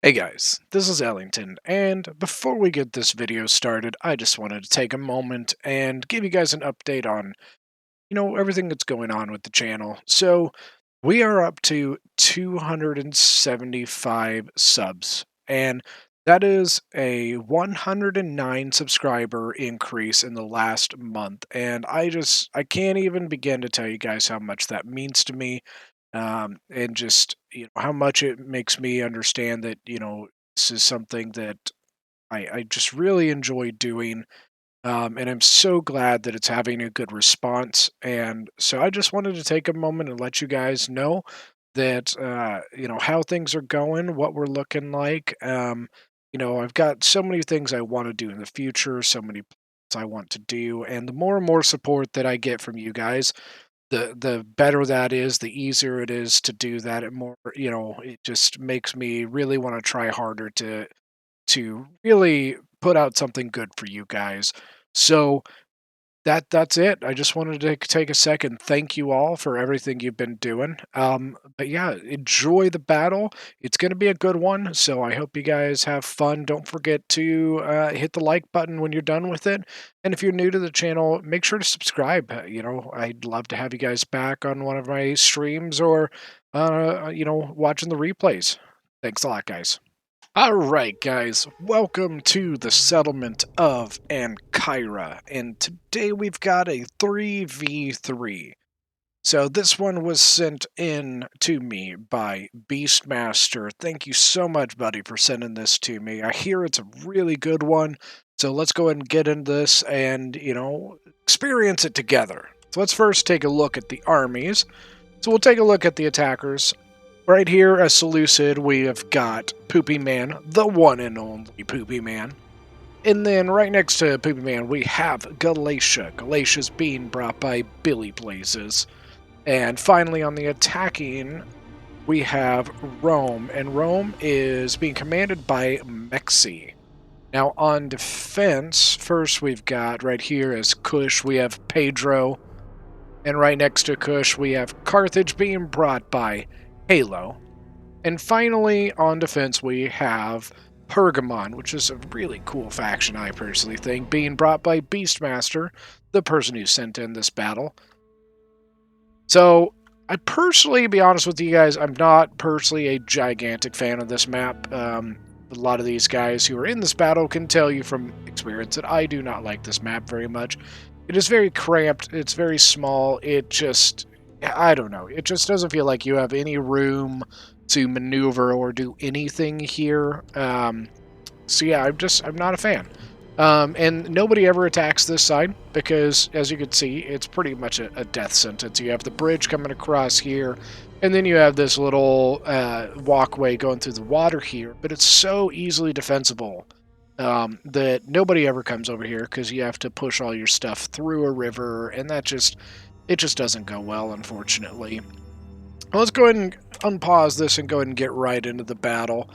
Hey guys, this is Ellington, and before we get this video started, I just wanted to take a moment and give you guys an update on, everything that's going on with the channel. So, we are up to 275 subs, and that is a 109 subscriber increase in the last month, and I can't even begin to tell you guys how much that means to me and just how much it makes me understand that this is something that I just really enjoy doing, and I'm so glad that it's having a good response. And so I just wanted to take a moment and let you guys know that how things are going, what we're looking like. I've got so many things I want to do in the future, so many plans I want to do, and the more and more support that I get from you guys, the better that is, the easier it is to do that. It more, it just makes me really want to try harder to really put out something good for you guys. So that's it. I just wanted to take a second. Thank you all for everything you've been doing. But yeah, enjoy the battle. It's going to be a good one. So I hope you guys have fun. Don't forget to hit the like button when you're done with it. And if you're new to the channel, make sure to subscribe. I'd love to have you guys back on one of my streams or, watching the replays. Thanks a lot, guys. Alright, guys, welcome to the settlement of Ankira, and today we've got a 3v3. So this one was sent in to me by Beastmaster. Thank you so much, buddy, for sending this to me. I hear it's a really good one, so let's go ahead and get into this and, experience it together. So let's first take a look at the armies. So we'll take a look at the attackers. Right here as Seleucid, we have got Poopy Man, the one and only Poopy Man. And then right next to Poopy Man, we have Galatia. Galatia's being brought by Billy Blazes. And finally, on the attacking, we have Rome. And Rome is being commanded by Mexi. Now, on defense, first we've got right here as Kush, we have Pedro. And right next to Kush, we have Carthage being brought by Halo. And finally, on defense, we have Pergamon, which is a really cool faction, I personally think, being brought by Beastmaster, the person who sent in this battle. So, I personally, to be honest with you guys, I'm not personally a gigantic fan of this map. A lot of these guys who are in this battle can tell you from experience that I do not like this map very much. It is very cramped, it's very small, I don't know, it just doesn't feel like you have any room to maneuver or do anything here. So yeah, I'm not a fan. And nobody ever attacks this side because, as you can see, it's pretty much a death sentence. You have the bridge coming across here, and then you have this little walkway going through the water here, but it's so easily defensible that nobody ever comes over here because you have to push all your stuff through a river, and it just doesn't go well, unfortunately. Well, let's go ahead and unpause this and go ahead and get right into the battle.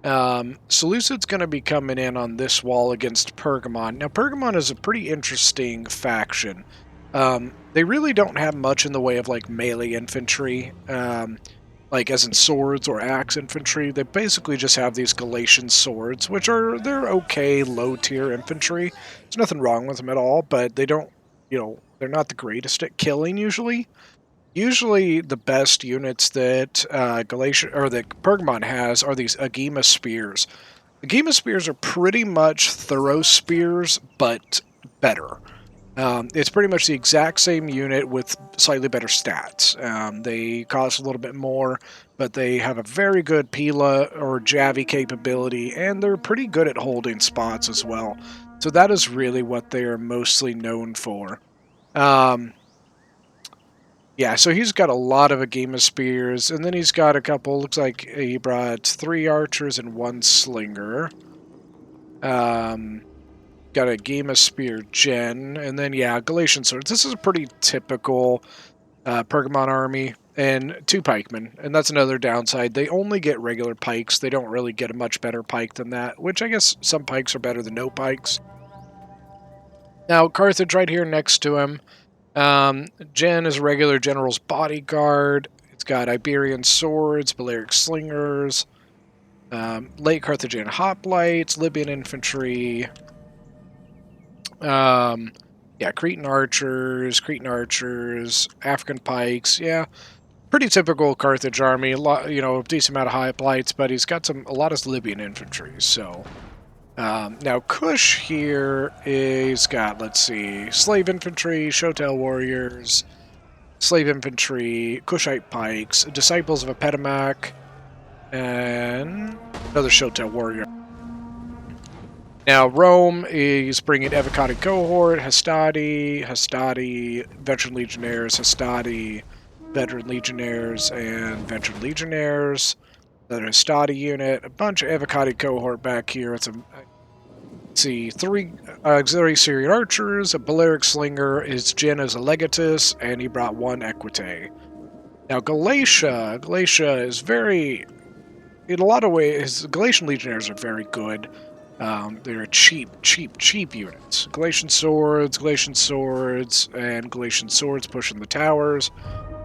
Seleucid's going to be coming in on this wall against Pergamon. Now, Pergamon is a pretty interesting faction. They really don't have much in the way of, like, melee infantry, like as in swords or axe infantry. They basically just have these Galatian swords, they're okay low-tier infantry. There's nothing wrong with them at all, but they don't, they're not the greatest at killing, usually. Usually, the best units that Galatia or that Pergamon has are these Agema spears. Agema spears are pretty much thorough spears, but better. It's pretty much the exact same unit with slightly better stats. They cost a little bit more, but they have a very good Pila or Javi capability, and they're pretty good at holding spots as well. So that is really what they are mostly known for. Yeah, so he's got a lot of Agema spears, and then he's got a couple, looks like he brought 3 archers and 1 slinger. Got a Agema spear gen, and then, yeah, Galatian swords. This is a pretty typical Pergamon army, and 2 pikemen, and that's another downside. They only get regular pikes. They don't really get a much better pike than that, which I guess some pikes are better than no pikes. Now, Carthage right here next to him. Jen is a regular general's bodyguard. It's got Iberian swords, Balearic slingers. late Carthaginian hoplites, Libyan infantry, yeah, Cretan archers, African pikes, yeah. Pretty typical Carthage army, a lot, decent amount of hoplites, but he's got a lot of Libyan infantry, so... now, Kush here is got, let's see, slave infantry, Shotel warriors, slave infantry, Kushite pikes, disciples of Epidemic, and another Shotel warrior. Now, Rome is bringing Evocati cohort, Hastati, veteran legionnaires, Hastati, veteran legionnaires, and veteran legionnaires. Another Hastati unit, a bunch of Evocati cohort back here. It's let's see, 3 auxiliary Syrian archers, a Balearic slinger, his Jin is a legatus, and he brought 1 equite. Now, Galatia is very, in a lot of ways, Galatian legionnaires are very good. They're cheap units. Galatian swords, and Galatian swords pushing the towers.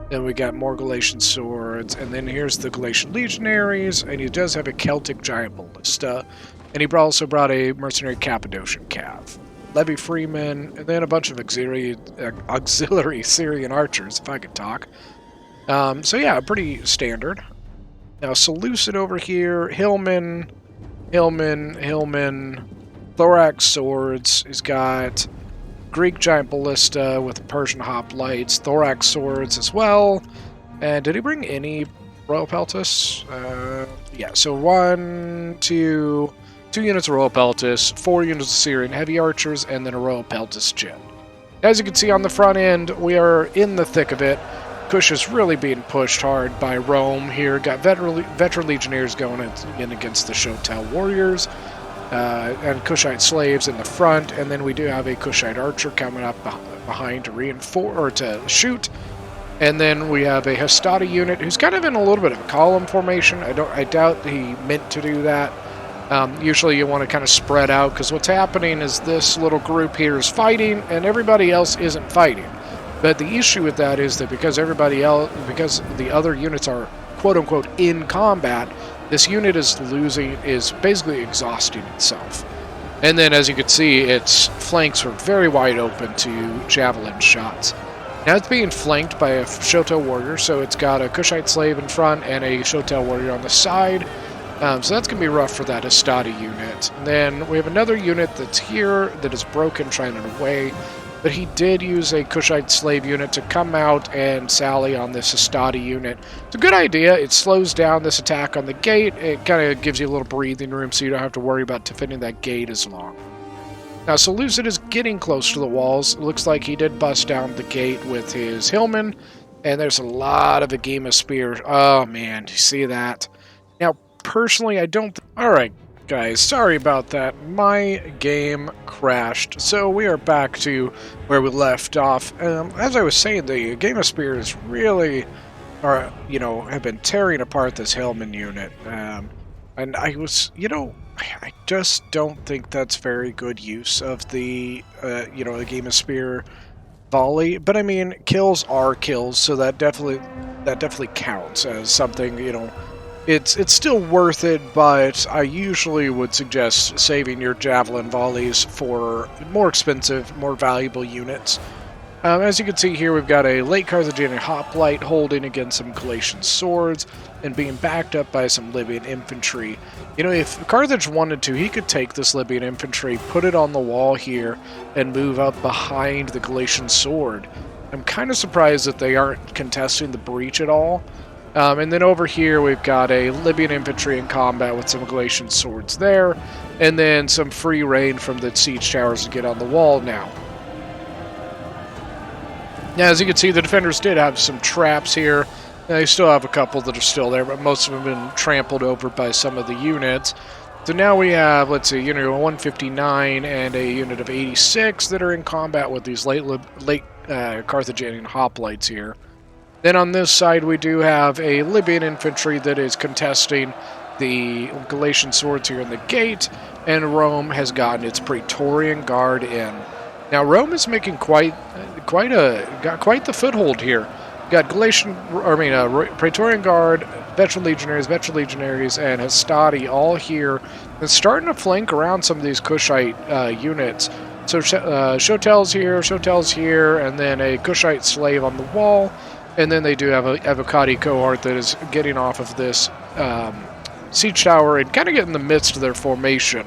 Then we got more Galatian swords, and then here's the Galatian legionaries, and he does have a Celtic giant ballista, and he also brought a mercenary Cappadocian cav. Levy Freeman, and then a bunch of auxiliary Syrian archers, if I could talk. So yeah, pretty standard. Now Seleucid over here, Hillman, Thorax swords. He's got Greek giant ballista with Persian hoplites, Thorax swords as well. And did he bring any Royal Peltis? Yeah, so 2 units of Royal Peltis, 4 units of Syrian heavy archers, and then a Royal Peltis Jin. As you can see on the front end, we are in the thick of it. Kush is really being pushed hard by Rome here. Got veteran legionnaires going in against the Shotel warriors, and Kushite slaves in the front, and then we do have a Kushite archer coming up behind to reinforce or to shoot. And then we have a Hastati unit who's kind of in a little bit of a column formation. I doubt he meant to do that. Usually you want to kind of spread out, because what's happening is this little group here is fighting and everybody else isn't fighting. But the issue with that is that because the other units are quote-unquote in combat, this unit is basically exhausting itself. And then, as you can see, its flanks are very wide open to javelin shots. Now it's being flanked by a Shotel warrior, so it's got a Kushite slave in front and a Shotel warrior on the side. So that's going to be rough for that Hastati unit. And then we have another unit that's here that is broken, trying to run away. But he did use a Kushite slave unit to come out and sally on this Hastati unit. It's a good idea. It slows down this attack on the gate. It kind of gives you a little breathing room so you don't have to worry about defending that gate as long. Now, Seleucid is getting close to the walls. It looks like he did bust down the gate with his Hillman. And there's a lot of Agema spears. Oh, man. Do you see that? Now, personally, I don't... Alright, guys. Sorry about that. My game crashed. So we are back to where we left off. As I was saying, the Agema spears really have been tearing apart this Hillman unit. And I was, I just don't think that's very good use of the, the Game of Spear volley. But I mean, kills are kills, so that definitely counts as something. It's still worth it. But I usually would suggest saving your javelin volleys for more expensive, more valuable units. As you can see here, we've got a late Carthaginian hoplite holding against some Galatian swords and being backed up by some Libyan infantry. If Carthage wanted to, he could take this Libyan infantry, put it on the wall here, and move up behind the Galatian sword. I'm kind of surprised that they aren't contesting the breach at all. And then over here, we've got a Libyan infantry in combat with some Galatian swords there, and then some free reign from the siege towers to get on the wall now. Now, as you can see, the defenders did have some traps here. They still have a couple that are still there, but most of them have been trampled over by some of the units. So now we have, let's see, unit of 159 and a unit of 86 that are in combat with these late Carthaginian hoplites here. Then on this side, we do have a Libyan infantry that is contesting the Galatian swords here in the gate, and Rome has gotten its Praetorian Guard in. Now, Rome is making got quite the foothold here. got Praetorian Guard, Veteran Legionaries, and Hastati all here, and starting to flank around some of these Kushite units. So Shotel's here, and then a Kushite slave on the wall, and then they do have a Evocati cohort that is getting off of this siege tower and kind of get in the midst of their formation.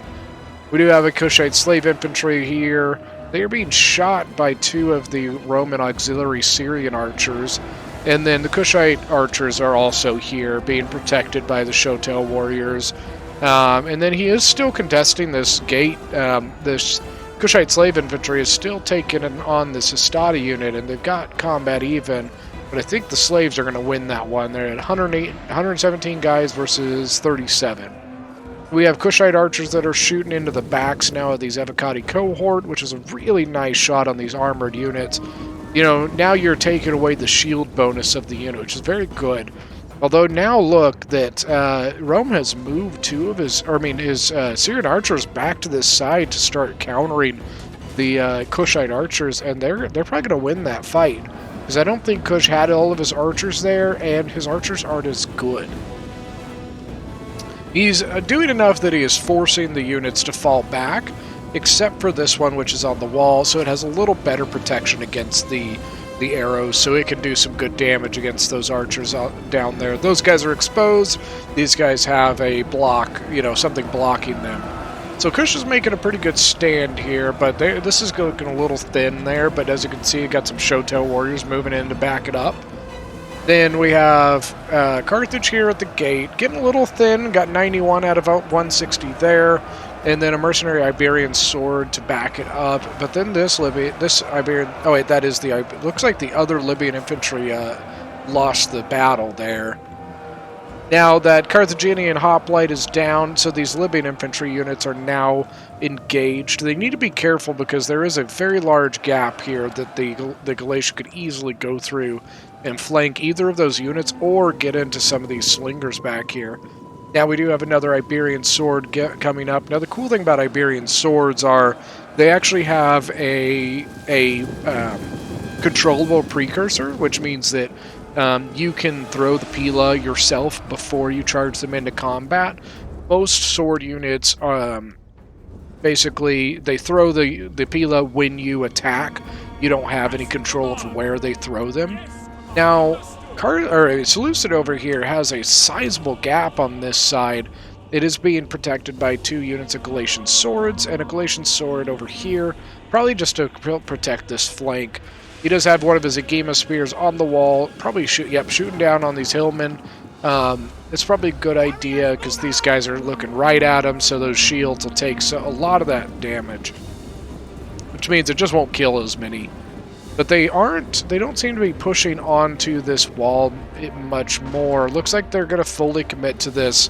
We do have a Kushite slave infantry here. They are being shot by 2 of the Roman auxiliary Syrian archers. And then the Kushite archers are also here, being protected by the Shotel warriors. And then he is still contesting this gate. This Kushite slave infantry is still taking on this Hastati unit, and they've got combat even. But I think the slaves are going to win that one. They're at 117 guys versus 37. We have Kushite archers that are shooting into the backs now of these Evocati cohort, which is a really nice shot on these armored units. You know, now you're taking away the shield bonus of the unit, which is very good. Although now look that Rome has moved 2 of his Syrian archers back to this side to start countering the Kushite archers, and they're probably going to win that fight. Because I don't think Kush had all of his archers there, and his archers aren't as good. He's doing enough that he is forcing the units to fall back, except for this one, which is on the wall, so it has a little better protection against the arrows, so it can do some good damage against those archers down there. Those guys are exposed. These guys have a block, something blocking them. So Kush is making a pretty good stand here, but this is looking a little thin there, but as you can see, you got some Shotel warriors moving in to back it up. Then we have Carthage here at the gate, getting a little thin, got 91 out of 160 there, and then a mercenary Iberian sword to back it up. But then this Iberian, oh wait, that is looks like the other Libyan infantry lost the battle there. Now that Carthaginian hoplite is down, so these Libyan infantry units are now engaged. They need to be careful because there is a very large gap here that the Galatia could easily go through and flank either of those units or get into some of these slingers back here. Now we do have another Iberian sword coming up. Now the cool thing about Iberian swords are they actually have a controllable precursor, which means that you can throw the Pila yourself before you charge them into combat. Most sword units, basically, they throw the Pila when you attack. You don't have any control of where they throw them. Now, Seleucid over here has a sizable gap on this side. It is being protected by 2 units of Galatian swords and a Galatian sword over here, probably just to protect this flank. He does have one of his Agema spears on the wall, probably shooting down on these hillmen. It's probably a good idea because these guys are looking right at him, so those shields will take a lot of that damage, which means it just won't kill as many. But they don't seem to be pushing onto this wall much more. Looks like they're going to fully commit to this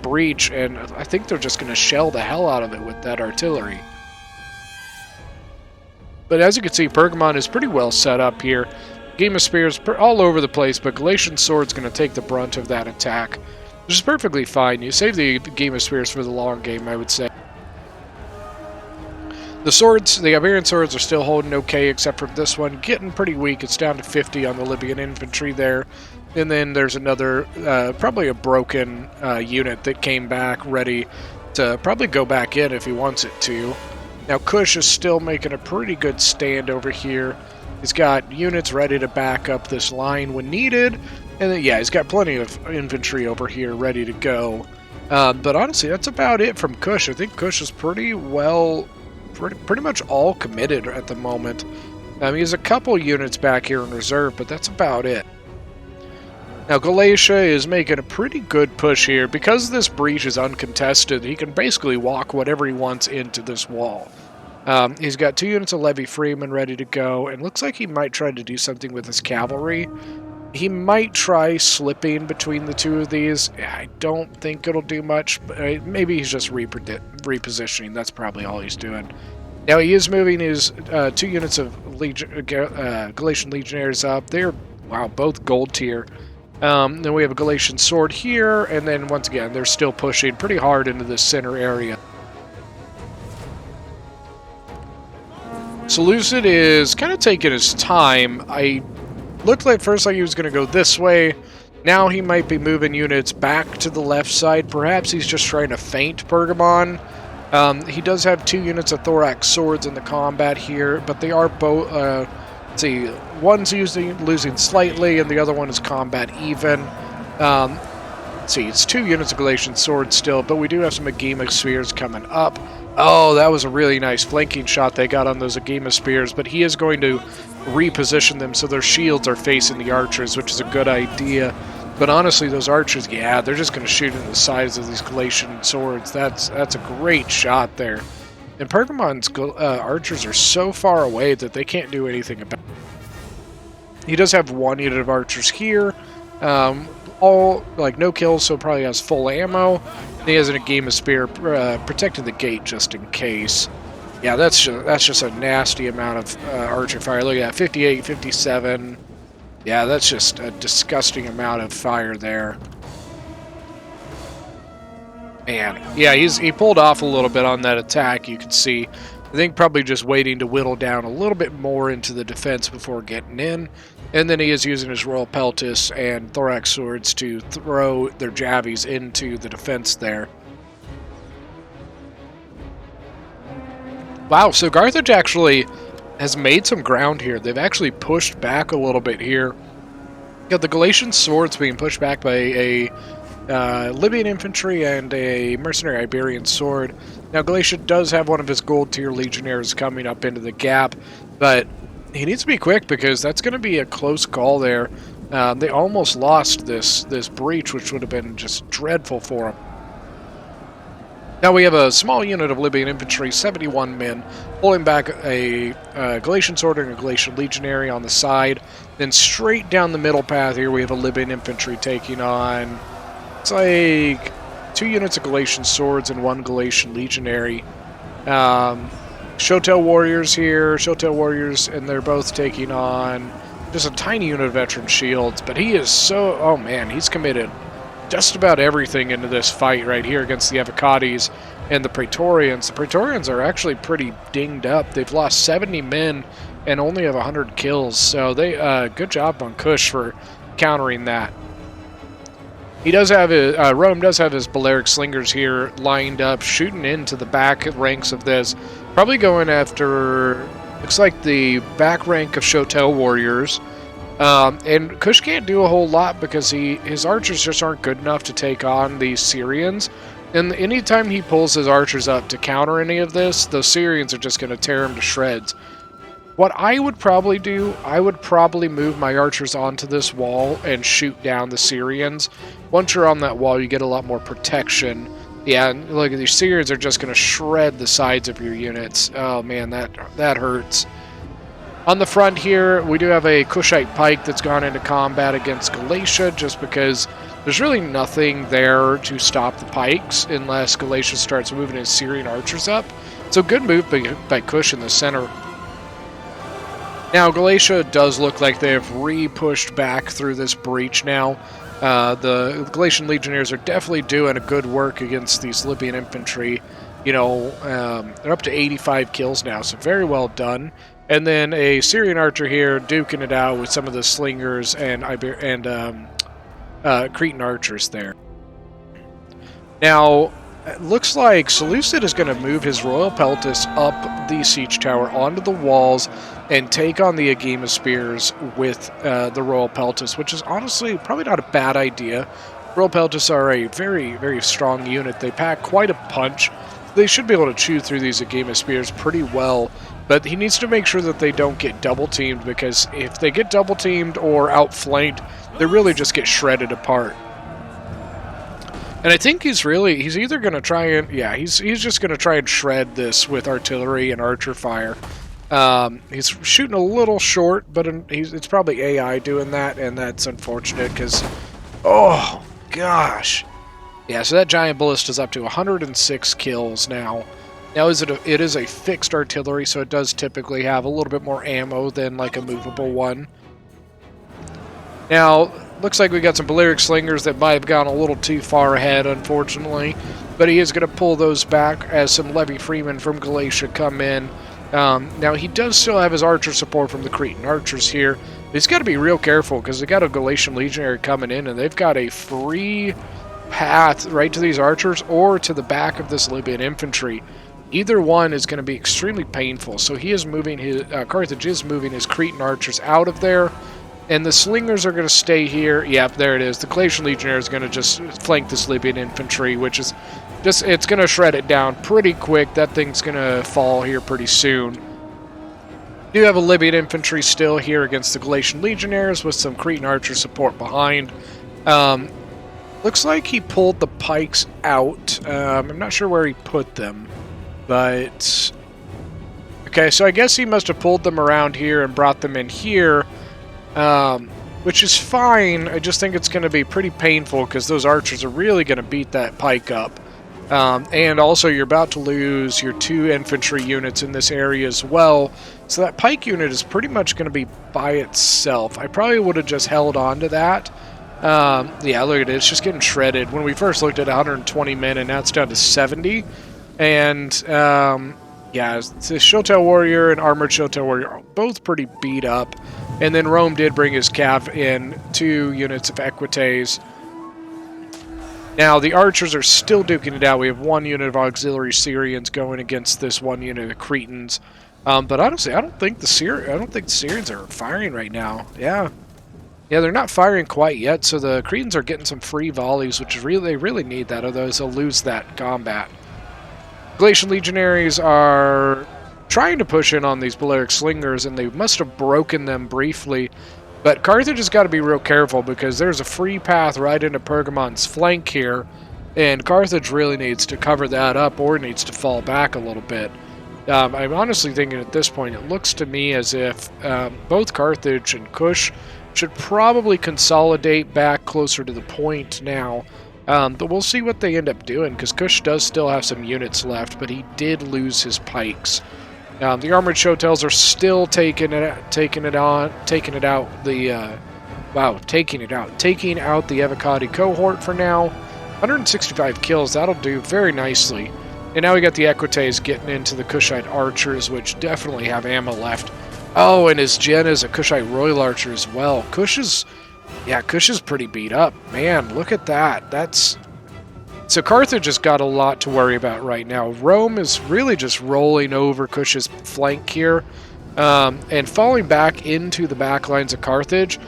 breach, and I think they're just going to shell the hell out of it with that artillery. But as you can see, Pergamon is pretty well set up here. Game of Spears all over the place, but Galatian Sword's going to take the brunt of that attack, which is perfectly fine. You save the Game of Spears for the long game, I would say. The Iberian swords are still holding okay, except for this one getting pretty weak. It's down to 50 on the Libyan infantry there. And then there's another, probably a broken unit that came back ready to probably go back in if he wants it to. Now Kush is still making a pretty good stand over here. He's got units ready to back up this line when needed. And then, yeah, he's got plenty of infantry over here ready to go. But honestly, that's about it from Kush. I think Kush is pretty much all committed at the moment. He has a couple units back here in reserve, but that's about it. Now Galatia is making a pretty good push here. Because this breach is uncontested, he can basically walk whatever he wants into this wall. He's got 2 units of Levy Freeman ready to go, and looks like he might try to do something with his cavalry. He might try slipping between the 2 of these. I don't think it'll do much, but maybe he's just repositioning. That's probably all he's doing. Now he is moving his 2 units of Galatian Legionnaires up. They're, wow, both gold tier. Then we have a Galatian sword here, and then once again, they're still pushing pretty hard into the center area. Seleucid is kind of taking his time. I looked like first like he was going to go this way. Now he might be moving units back to the left side. Perhaps he's just trying to feint Pergamon. He does have 2 units of Thorax swords in the combat here, but they are both, let's see, one's losing slightly, and the other one is combat even. Let's see, it's 2 units of Galatian swords still, but we do have some Agema Spears coming up. Oh, that was a really nice flanking shot they got on those Agema Spears, but he is going to reposition them so their shields are facing the archers, which is a good idea. But honestly, those archers, yeah, they're just going to shoot in the sides of these Galatian swords. That's a great shot there. And Pergamon's archers are so far away that they can't do anything about it. He does have 1 unit of archers here. All, like, no kills, so probably has full ammo. And he has an Agema Spear protecting the gate just in case. Yeah, that's just a nasty amount of archer fire. Look at that, 58, 57. Yeah, that's just a disgusting amount of fire there. Man, yeah, he pulled off a little bit on that attack, you can see. I think probably just waiting to whittle down a little bit more into the defense before getting in. And then he is using his Royal Peltis and Thorax Swords to throw their Javies into the defense there. Wow, so Carthage actually has made some ground here. They've actually pushed back a little bit here. You got the Galatian swords being pushed back by a Libyan infantry and a mercenary Iberian sword. Now, Galatia does have one of his gold tier legionnaires coming up into the gap, but he needs to be quick because that's going to be a close call there. They almost lost this breach, which would have been just dreadful for them. Now we have a small unit of Libyan infantry, 71 men, pulling back a Galatian sword and a Galatian legionary on the side. Then straight down the middle path here we have a Libyan infantry taking on, it's like 2 units of Galatian swords and 1 Galatian legionary. Shotel warriors here, Shotel warriors, and they're both taking on just a tiny unit of veteran shields. But he is so, oh man, he's committed just about everything into this fight right here against the Avocatis and the Praetorians. The Praetorians are actually pretty dinged up. They've lost 70 men and only have 100 kills. So they good job on Kush for countering that. He does have his, Rome does have his Balearic Slingers here lined up, shooting into the back ranks of this. Probably going after, looks like the back rank of Shotel warriors. And Kush can't do a whole lot because his archers just aren't good enough to take on these Syrians. And anytime he pulls his archers up to counter any of this, those Syrians are just going to tear him to shreds. What I would probably do, I would probably move my archers onto this wall and shoot down the Syrians. Once you're on that wall, you get a lot more protection. Yeah, and look, these Syrians are just going to shred the sides of your units. Oh man, that hurts. On the front here, we do have a Kushite pike that's gone into combat against Galatia just because there's really nothing there to stop the pikes unless Galatia starts moving his Syrian archers up. So good move by Kush in the center. Now, Galatia does look like they have re-pushed back through this breach now. The Galatian legionnaires are definitely doing a good work against these Libyan infantry. You know, they're up to 85 kills now, so very well done. And then a Syrian archer here duking it out with some of the slingers and Cretan archers there. Now, it looks like Seleucid is going to move his Royal Peltis up the siege tower onto the walls and take on the Agema Spears with the Royal Peltis, which is honestly probably not a bad idea. Royal Peltis are a very, very strong unit. They pack quite a punch. They should be able to chew through these Agema Spears pretty well, but he needs to make sure that they don't get double-teamed, because if they get double-teamed or outflanked, they really just get shredded apart. And I think he's either going to try and, yeah, he's just going to try and shred this with artillery and archer fire. He's shooting a little short, but it's probably AI doing that, and that's unfortunate because, oh, gosh. Yeah, so that giant ballista's up to 106 kills now. Now, it is a fixed artillery, so it does typically have a little bit more ammo than like a movable one. Now, looks like we got some Balearic Slingers that might have gone a little too far ahead, unfortunately. But he is going to pull those back as some Levy Freemen from Galatia come in. Now, he does still have his archer support from the Cretan archers here. He's got to be real careful because they got a Galatian Legionary coming in, and they've got a free path right to these archers or to the back of this Libyan infantry. Either one is going to be extremely painful. So he is moving his Carthage is moving his Cretan archers out of there, and the slingers are going to stay here. Yep, there it is. The Galatian Legionary is going to just flank this Libyan infantry, which is just, it's going to shred it down pretty quick. That thing's going to fall here pretty soon. Do have a Libyan infantry still here against the Galatian Legionnaires with some Cretan archer support behind. Looks like he pulled the pikes out. I'm not sure where he put them, but okay, so I guess he must have pulled them around here and brought them in here, which is fine. I just think it's going to be pretty painful because those archers are really going to beat that pike up. And also you're about to lose your 2 infantry units in this area as well. So that pike unit is pretty much going to be by itself. I probably would have just held on to that. Yeah, look at it. It's just getting shredded. When we first looked at 120 men, and now it's down to 70. And, yeah, the Shotel Warrior and Armored Shotel Warrior are both pretty beat up. And then Rome did bring his cav in, 2 units of Equites. Now, the archers are still duking it out. We have 1 unit of auxiliary Syrians going against this 1 unit of Cretans. But honestly, I don't think the Syrians are firing right now. Yeah, they're not firing quite yet. So the Cretans are getting some free volleys, which is they really need that, otherwise they'll lose that combat. Galatian Legionaries are trying to push in on these Balearic Slingers, and they must have broken them briefly. But Carthage has got to be real careful because there's a free path right into Pergamon's flank here, and Carthage really needs to cover that up or needs to fall back a little bit. I'm honestly thinking at this point, it looks to me as if both Carthage and Kush should probably consolidate back closer to the point now. But we'll see what they end up doing, because Kush does still have some units left, but he did lose his pikes. The armored Shotels are still taking out the Evocati cohort for now. 165 kills, that'll do very nicely. And now we got the Equites getting into the Kushite archers, which definitely have ammo left. Oh, and his gen is a Kushite Royal Archer as well. Kush is pretty beat up. Man, look at that. So Carthage has got a lot to worry about right now. Rome is really just rolling over Kush's flank here and falling back into the back lines of Carthage.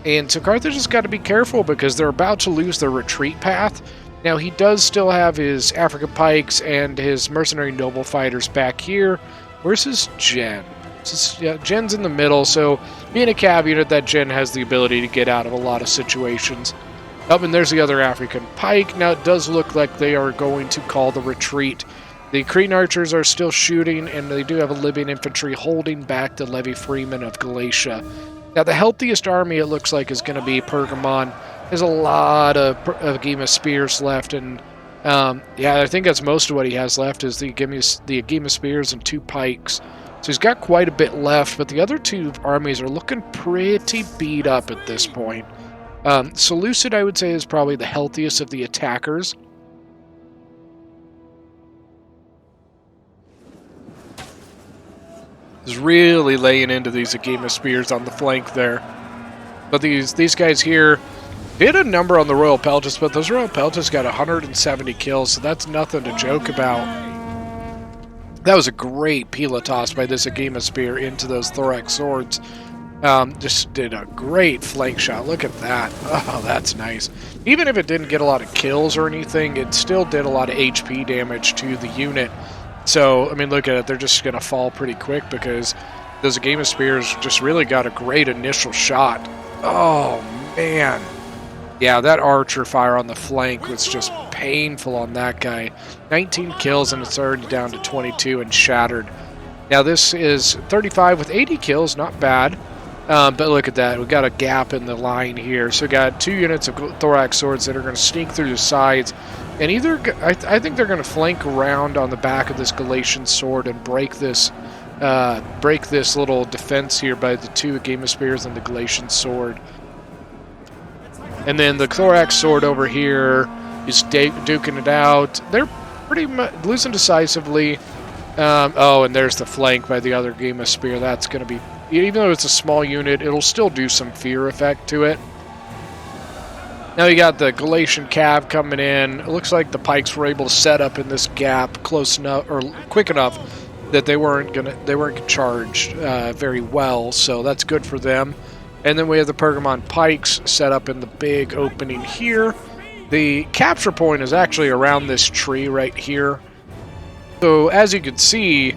And so Carthage has got to be careful because they're about to lose their retreat path. Now, he does still have his African Pikes and his Mercenary Noble Fighters back here. Where's his gen? Gen's in the middle, so being a cav unit, that gen has the ability to get out of a lot of situations. Oh, and there's the other African Pike. Now, it does look like they are going to call the retreat. The Cretan archers are still shooting, and they do have a Libyan infantry holding back the Levy Freeman of Galatia. Now, the healthiest army, it looks like, is going to be Pergamon. There's a lot of Agema Spears left, and yeah, I think that's most of what he has left is the Agema Spears and 2 Pikes. So he's got quite a bit left, but the other 2 armies are looking pretty beat up at this point. Seleucid, I would say, is probably the healthiest of the attackers. He's really laying into these Agema Spears on the flank there. But these guys here did a number on the Royal Peltas, but those Royal Peltas got 170 kills, so that's nothing to joke about. That was a great Pila toss by this Agema Spear into those Thorax Swords. Just did a great flank shot. Look at that. Oh, that's nice. Even if it didn't get a lot of kills or anything, it still did a lot of HP damage to the unit. So, I mean, look at it. They're just going to fall pretty quick because those Agema Spears just really got a great initial shot. Oh, man. Yeah, that archer fire on the flank was just painful on that guy. 19 kills, and it's already down to 22 and shattered. Now, this is 35 with 80 kills. Not bad. But look at that. We've got a gap in the line here. So we got 2 units of Thorax Swords that are going to sneak through the sides. And either I think they're going to flank around on the back of this Galatian sword and break this little defense here by the 2 Agema Spears and the Galatian sword. And then the Thorax Sword over here is duking it out. They're pretty much losing decisively. Oh, and there's the flank by the other Agema Spear. That's going to be even though it's a small unit, it'll still do some fear effect to it. Now you got the Galatian Cav coming in. It looks like the Pikes were able to set up in this gap close enough or quick enough that they weren't charged very well, so that's good for them. And then we have the Pergamon Pikes set up in the big opening here. The capture point is actually around this tree right here. So as you can see,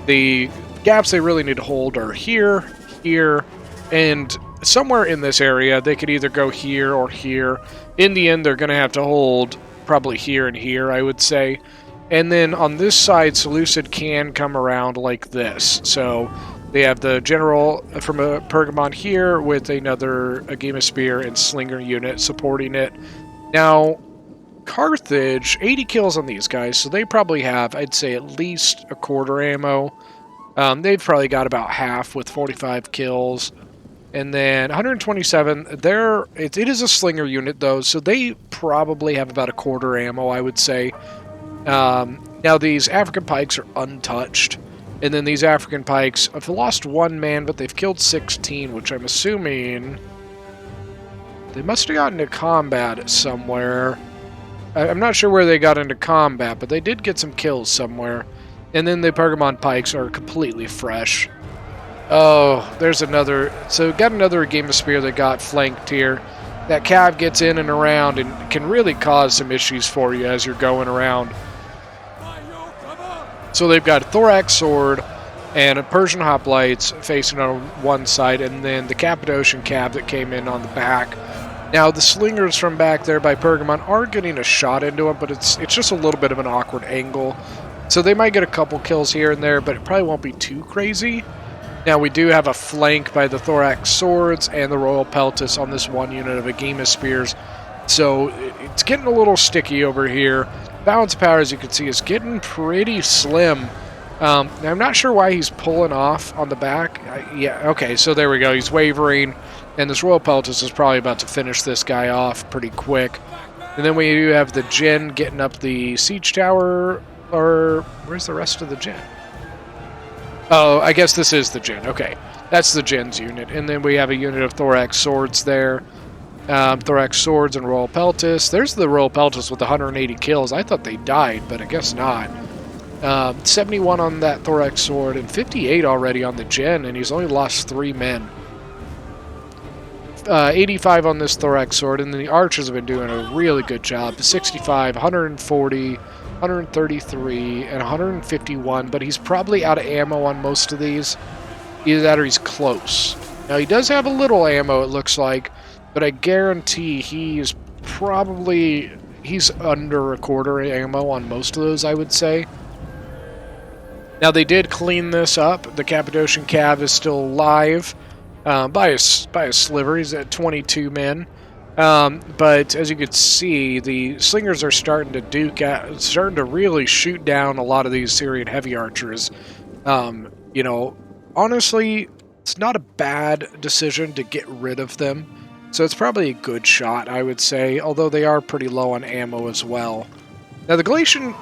the gaps they really need to hold are here, here, and somewhere in this area. They could either go here or here. In the end, they're going to have to hold probably here and here, I would say. And then on this side, Seleucid can come around like this. So they have the general from a Pergamon here with another Agema Spear and Slinger unit supporting it. Now, Carthage, 80 kills on these guys, so they probably have, I'd say, at least a quarter ammo. They've probably got about half with 45 kills. And then 127, it is a Slinger unit, though, so they probably have about a quarter ammo, I would say. Now, these African Pikes are untouched. And then these African Pikes have lost 1 man, but they've killed 16, which I'm assuming they must have gotten into combat somewhere. I'm not sure where they got into combat, but they did get some kills somewhere. And then the Pergamon Pikes are completely fresh. Oh, there's another. So got another Agema Spear that got flanked here. That Cav gets in and around and can really cause some issues for you as you're going around. So they've got a Thorax Sword and a Persian Hoplites facing on one side, and then the Cappadocian Cav that came in on the back. Now, the Slingers from back there by Pergamon are getting a shot into them, but it's just a little bit of an awkward angle. So they might get a couple kills here and there, but it probably won't be too crazy. Now, we do have a flank by the Thorax Swords and the Royal Peltis on this one unit of Agema Spears. So it's getting a little sticky over here. Balance of power, as you can see, is getting pretty slim. Now, I'm not sure why he's pulling off on the back. Yeah, okay, so there we go. He's wavering, and this Royal Peltis is probably about to finish this guy off pretty quick. And then we do have the Jin getting up the siege tower, or where's the rest of the Jin? Oh, I guess this is the Jin. Okay, that's the Jin's unit. And then we have a unit of Thorax Swords there. Thorax Swords and Royal Peltis. There's the Royal Peltis with 180 kills. I thought they died, but I guess not. 71 on that Thorax Sword and 58 already on the Jin, and he's only lost 3 men. 85 on this Thorax Sword, and then the Archers have been doing a really good job. 65, 140, 133, and 151, but he's probably out of ammo on most of these. Either that or he's close. Now, he does have a little ammo, it looks like, but I guarantee he's under a quarter ammo on most of those, I would say. Now, they did clean this up. The Cappadocian Cav is still alive by a sliver. He's at 22 men. But as you can see, the Slingers are starting to really shoot down a lot of these Syrian heavy archers. You know, honestly, it's not a bad decision to get rid of them. So it's probably a good shot, I would say, although they are pretty low on ammo as well. Now, the Galatian,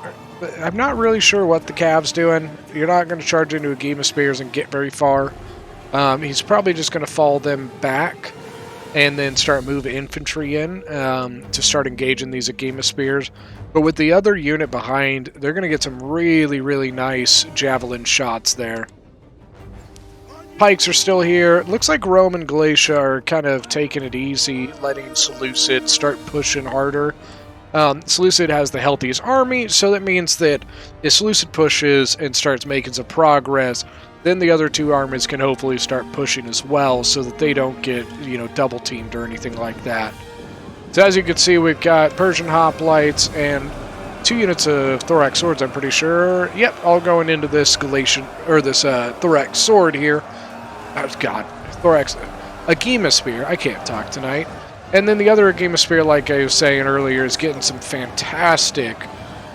I'm not really sure what the Cav's doing. You're not going to charge into Agema Spears and get very far. He's probably just going to follow them back and then start moving infantry in to start engaging these Agema Spears. But with the other unit behind, they're going to get some really, really nice javelin shots there. Pikes are still here. It looks like Rome and Galatia are kind of taking it easy, letting Seleucid start pushing harder. Seleucid has the healthiest army, so that means that if Seleucid pushes and starts making some progress, then the other 2 armies can hopefully start pushing as well, so that they don't get, double teamed or anything like that. So as you can see, we've got Persian Hoplites and 2 units of Thorax Swords, I'm pretty sure. Yep, all going into this Galatian, or this Thorax Sword here. Oh, God, Thorax, Agema Spear. I can't talk tonight. And then the other Agema Spear, like I was saying earlier, is getting some fantastic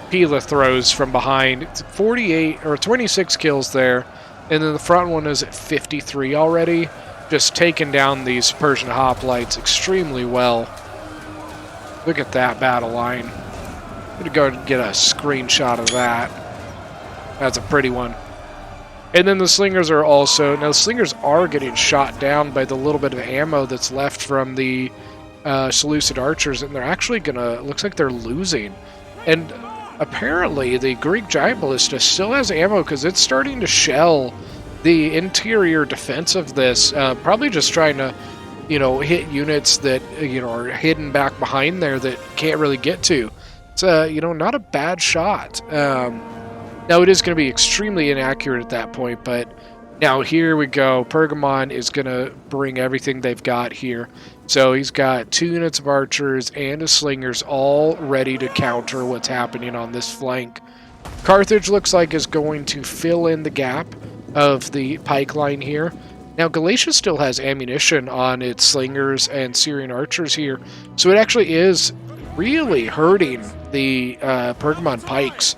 Pila throws from behind. It's 48 or 26 kills there. And then the front one is at 53 already. Just taking down these Persian Hoplites extremely well. Look at that battle line. I'm going to go and get a screenshot of that. That's a pretty one. And then the slingers are also, now the slingers are getting shot down by the little bit of ammo that's left from the Seleucid archers, and they're actually gonna, looks like they're losing. And apparently the Greek Giant Ballista still has ammo because it's starting to shell the interior defense of this, probably just trying to, you know, hit units that, you know, are hidden back behind there that can't really get to. It's, you know, not a bad shot. Now, it is going to be extremely inaccurate at that point, but now here we go. Pergamon is going to bring everything they've got here. So he's got 2 units of archers and his slingers all ready to counter what's happening on this flank. Carthage looks like is going to fill in the gap of the pike line here. Now, Galatia still has ammunition on its slingers and Syrian archers here, so it actually is really hurting the Pergamon pikes.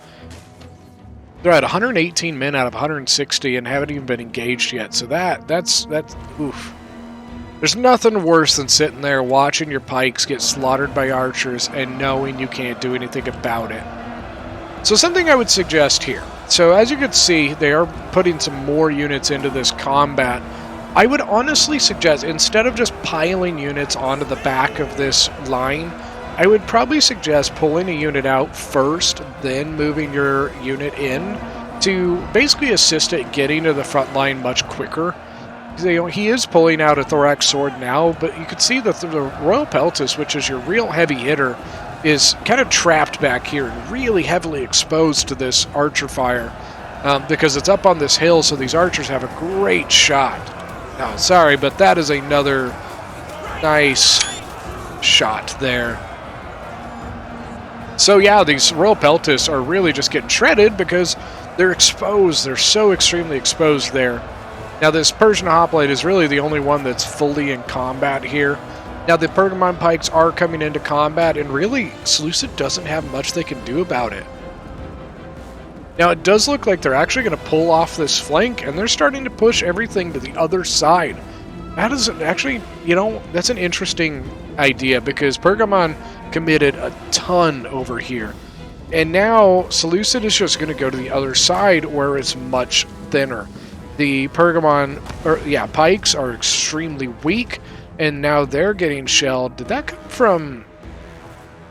They're at 118 men out of 160 and haven't even been engaged yet. So that's oof. There's nothing worse than sitting there watching your pikes get slaughtered by archers and knowing you can't do anything about it. So something I would suggest here. So as you can see, they are putting some more units into this combat. I would honestly suggest, instead of just piling units onto the back of this line, I would probably suggest pulling a unit out first, then moving your unit in to basically assist it getting to the front line much quicker. You know, he is pulling out a thorax sword now, but you can see that the Royal Peltis, which is your real heavy hitter, is kind of trapped back here and really heavily exposed to this archer fire because it's up on this hill, so these archers have a great shot. Now, sorry, but that is another nice shot there. So yeah, these Royal Peltis are really just getting shredded because they're exposed. They're so extremely exposed there. Now this Persian Hoplite is really the only one that's fully in combat here. Now the Pergamon pikes are coming into combat, and really Seleucid doesn't have much they can do about it. Now it does look like they're actually going to pull off this flank, and they're starting to push everything to the other side. That is actually, you know, that's an interesting idea because Pergamon committed a ton over here. And now Seleucid is just going to go to the other side where it's much thinner. The Pergamon, pikes are extremely weak, and now they're getting shelled. Did that come from,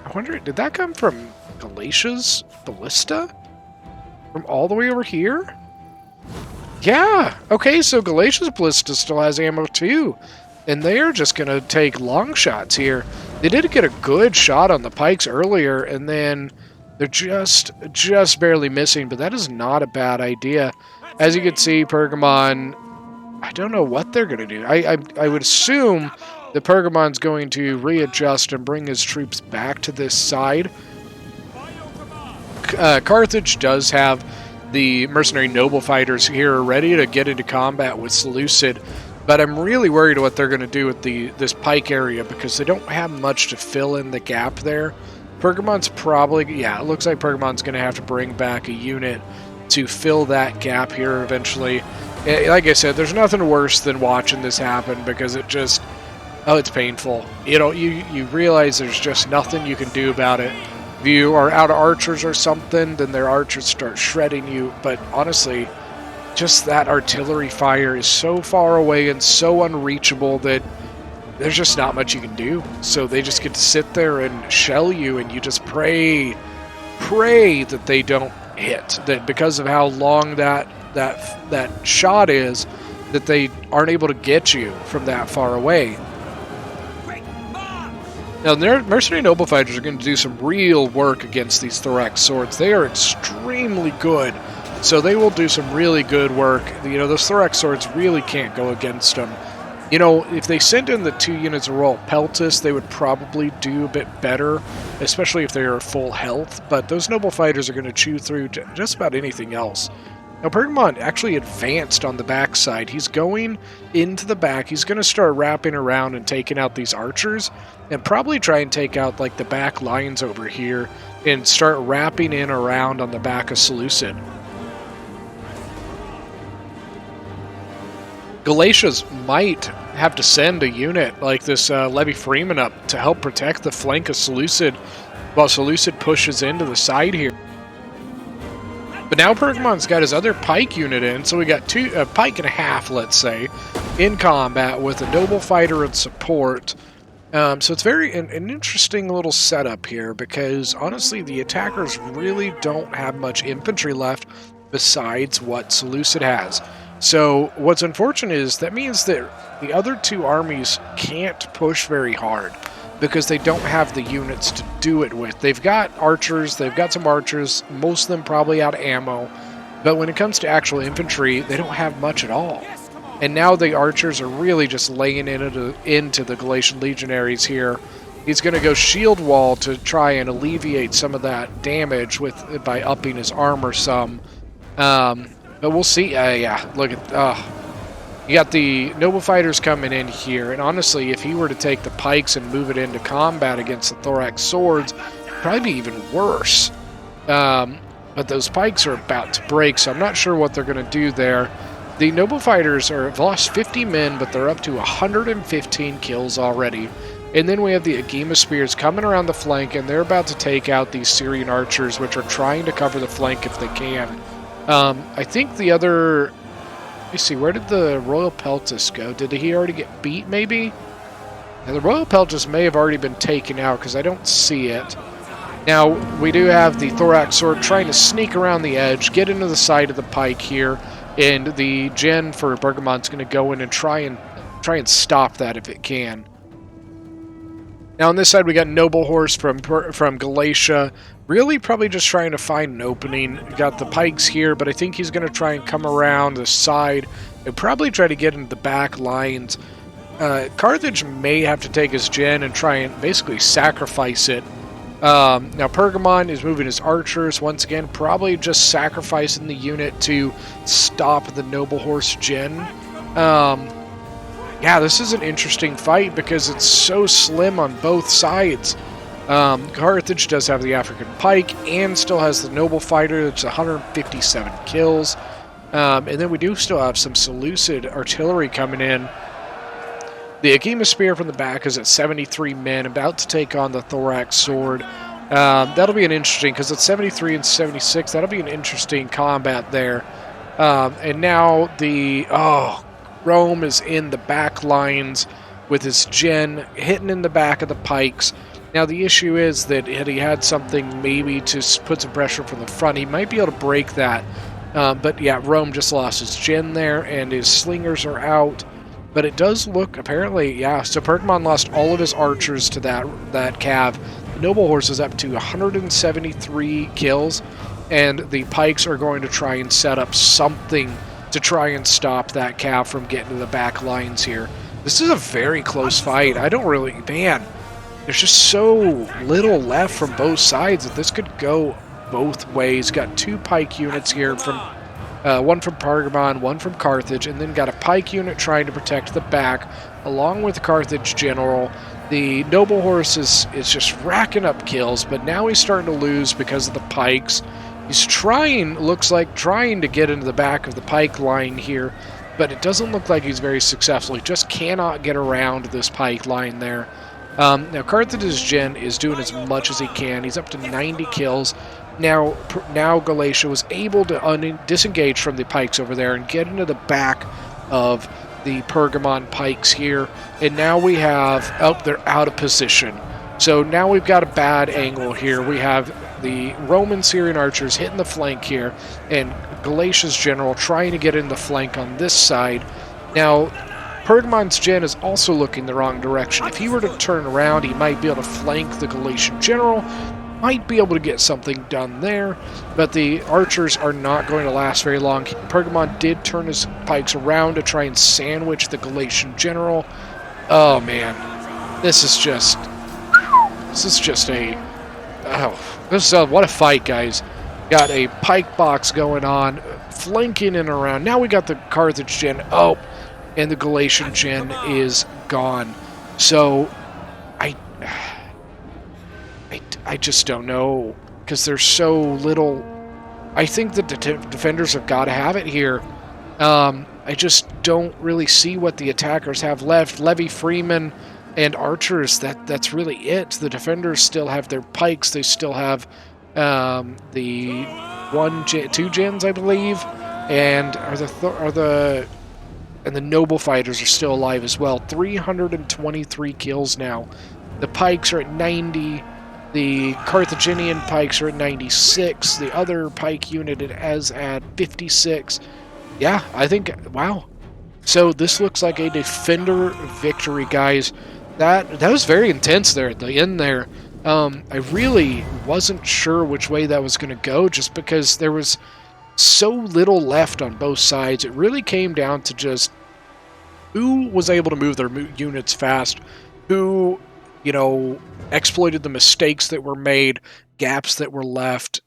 I wonder, did that come from Galatia's Ballista? From all the way over here? Yeah, okay, so Galatia's Ballista still has ammo too. And they're just going to take long shots here. They did get a good shot on the pikes earlier, and then they're just barely missing, but that is not a bad idea. As you can see, Pergamon, I don't know what they're going to do. I would assume the Pergamon's going to readjust and bring his troops back to this side. Carthage does have the mercenary noble fighters here ready to get into combat with Seleucid, but I'm really worried what they're going to do with this pike area because they don't have much to fill in the gap there. Pergamon's probably, yeah, it looks like Pergamon's going to have to bring back a unit to fill that gap here eventually. Like I said, there's nothing worse than watching this happen because it just, oh, it's painful. You know, you realize there's just nothing you can do about it. If you are out of archers or something, then their archers start shredding you. But honestly, just that artillery fire is so far away and so unreachable that there's just not much you can do. So they just get to sit there and shell you, and you just pray that they don't hit. That because of how long that shot is, that they aren't able to get you from that far away. Now, their mercenary noble fighters are going to do some real work against these thorax swords. They are extremely good, so they will do some really good work. You know, those thorax swords really can't go against them. You know, if they sent in the 2 units of Royal Peltis, they would probably do a bit better, especially if they are full health, but those noble fighters are going to chew through just about anything else. Now, Pergamon actually advanced on the backside. He's going into the back. He's going to start wrapping around and taking out these archers and probably try and take out like the back lines over here and start wrapping in around on the back of Seleucid. Galatia's might have to send a unit like this Levy Freeman up to help protect the flank of Seleucid while Seleucid pushes into the side here. But now Pergamon's got his other pike unit in, so we got a pike and a half, let's say, in combat with a noble fighter and support. So it's an interesting little setup here because honestly, the attackers really don't have much infantry left besides what Seleucid has. So what's unfortunate is that means that the other two armies can't push very hard because they don't have the units to do it with. They've got archers, they've got some archers, most of them probably out of ammo, but when it comes to actual infantry, they don't have much at all. And now the archers are really just laying into the Galatian legionaries here. He's going to go shield wall to try and alleviate some of that damage by upping his armor some. But we'll see. Yeah, look at... you got the noble fighters coming in here, and honestly, if he were to take the pikes and move it into combat against the thorax swords, it'd probably be even worse. But those pikes are about to break, so I'm not sure what they're going to do there. The noble fighters have lost 50 men, but they're up to 115 kills already. And then we have the Agema spears coming around the flank, and they're about to take out these Syrian archers, which are trying to cover the flank if they can. I think the other... Let me see, where did the Royal Peltus go? Did he already get beat, maybe? Now, the Royal Peltus may have already been taken out, because I don't see it. Now, we do have the Thorax Sword trying to sneak around the edge, get into the side of the pike here, and the Gen for Pergamon's going to go in and try and stop that if it can. Now on this side we got Noble Horse from Galatia, really probably just trying to find an opening. We got the pikes here, but I think he's going to try and come around the side and probably try to get into the back lines. Carthage may have to take his Gen and try and basically sacrifice it. Now Pergamon is moving his archers once again, probably just sacrificing the unit to stop the Noble Horse Gen. Yeah, this is an interesting fight because it's so slim on both sides. Carthage does have the African Pike and still has the Noble Fighter. It's 157 kills. And then we do still have some Seleucid artillery coming in. The Agema Spear from the back is at 73 men, about to take on the Thorax Sword. That'll be an interesting, because it's 73 and 76. That'll be an interesting combat there. And now Rome is in the back lines with his Gen hitting in the back of the pikes. Now the issue is that had he had something maybe to put some pressure from the front, he might be able to break that. But yeah, Rome just lost his Gen there, and his slingers are out. But it does look, apparently, yeah, so Pergamon lost all of his archers to that cav. The Noble Horse is up to 173 kills, and the pikes are going to try and set up something to try and stop that cav from getting to the back lines here. This is a very close fight. I don't really... Man, there's just so little left from both sides that this could go both ways. Got two pike units here from... one from Pergamon, one from Carthage, and then got a pike unit trying to protect the back, along with the Carthage general. The Noble Horse is just racking up kills, but now he's starting to lose because of the pikes. He's looks like trying to get into the back of the pike line here, but it doesn't look like he's very successful. He just cannot get around this pike line there. Now Carthage's Gen is doing as much as he can. He's up to 90 kills. Now Galatia was able to disengage from the pikes over there and get into the back of the Pergamon pikes here. And now we have... Oh, they're out of position. So now we've got a bad angle here. We have the Roman Syrian archers hitting the flank here, and Galatia's general trying to get in the flank on this side. Now, Pergamon's Gen is also looking the wrong direction. If he were to turn around, he might be able to flank the Galatian general, might be able to get something done there, but the archers are not going to last very long. Pergamon did turn his pikes around to try and sandwich the Galatian general. Oh man, this is just what a fight, guys. Got a pike box going on, flanking and around. Now we got the Carthage Gen. Oh, and the Galatian Gen is gone. So I just don't know, because there's so little. I think the defenders have got to have it here. I just don't really see what the attackers have left. Levy Freeman and archers, that's really it. The defenders still have their pikes. They still have The two gens, I believe, and the noble fighters are still alive as well. 323 kills now. The pikes are at 90. The Carthaginian pikes are at 96. The other pike unit is at 56. Yeah, I think, wow. So this looks like a defender victory, guys. That was very intense there at the end there. I really wasn't sure which way that was going to go, just because there was so little left on both sides. It really came down to just who was able to move their units fast, who, exploited the mistakes that were made, gaps that were left,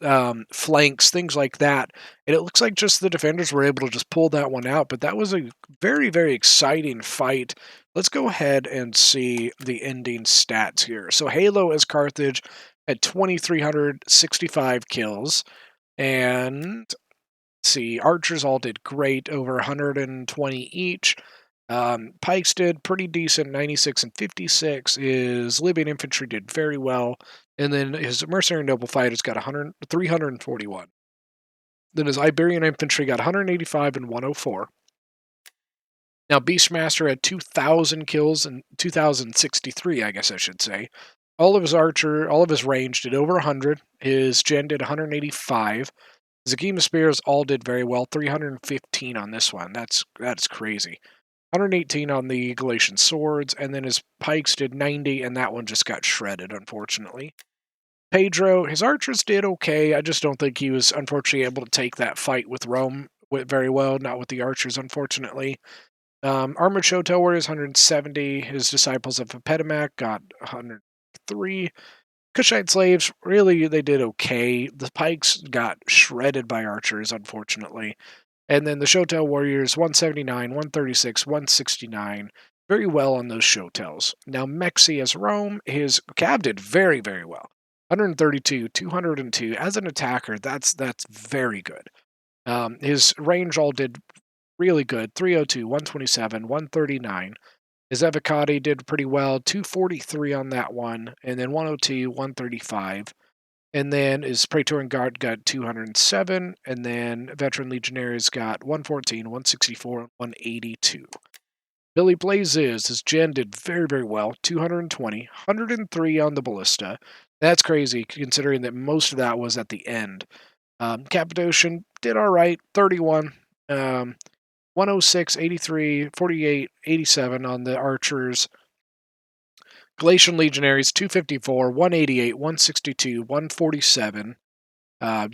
flanks, things like that. And it looks like just the defenders were able to just pull that one out. But that was a very, very exciting fight. Let's go ahead and see the ending stats here. So Halo as Carthage had 2,365 kills. And see, archers all did great, over 120 each. Pikes did pretty decent, 96 and 56. His Libyan infantry did very well, and then his mercenary noble fighters got 341. Then his Iberian infantry got 185 and 104. Now Beastmaster had 2,000 kills and 2,063, I guess I should say. All of his range did over 100. His gen did 185. Zagima Spears all did very well, 315 on this one. That's crazy. 118 on the Galatian Swords, and then his pikes did 90, and that one just got shredded, unfortunately. Pedro, his archers did okay. I just don't think he was, unfortunately, able to take that fight with Rome very well, not with the archers, unfortunately. Armored Shotel Warriors, 170. His Disciples of Epidemic got 103. Kushite slaves, really, they did okay. The pikes got shredded by archers, unfortunately. And then the Shotel Warriors, 179, 136, 169. Very well on those Shotels. Now, Mexi as Rome, his cab did very, very well. 132, 202. As an attacker, that's very good. His range all did really good. 302, 127, 139. His Evocati did pretty well, 243 on that one, and then 102, 135. And then his Praetorian Guard got 207, and then Veteran Legionaries got 114, 164, and 182. Billy Blazes, his gen did very, very well, 220, 103 on the Ballista. That's crazy, considering that most of that was at the end. Cappadocian did all right, 31. 106, 83, 48, 87 on the archers. Galatian Legionaries, 254, 188, 162, 147.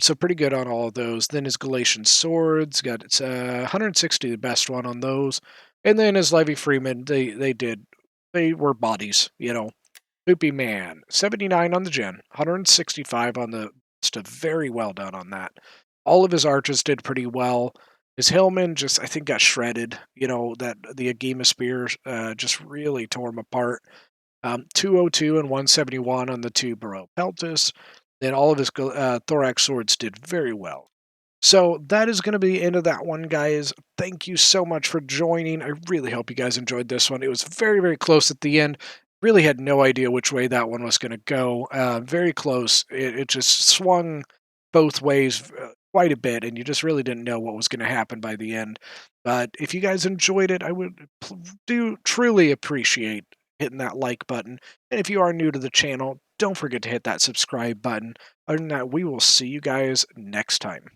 So pretty good on all of those. Then his Galatian Swords got 160, the best one on those. And then his Levy Freeman, they were bodies, Poopy Man, 79 on the gen, 165 on the stuff. Very well done on that. All of his archers did pretty well. His Hillman just, I think, got shredded. That the Agema Spear just really tore him apart. 202 and 171 on the two Baro Peltis. Then all of his Thorax Swords did very well. So that is going to be the end of that one, guys. Thank you so much for joining. I really hope you guys enjoyed this one. It was very, very close at the end. Really had no idea which way that one was going to go. Very close. It just swung both ways quite a bit, and you just really didn't know what was going to happen by the end. But if you guys enjoyed it, I would do truly appreciate hitting that like button. And if you are new to the channel, don't forget to hit that subscribe button. Other than that, we will see you guys next time.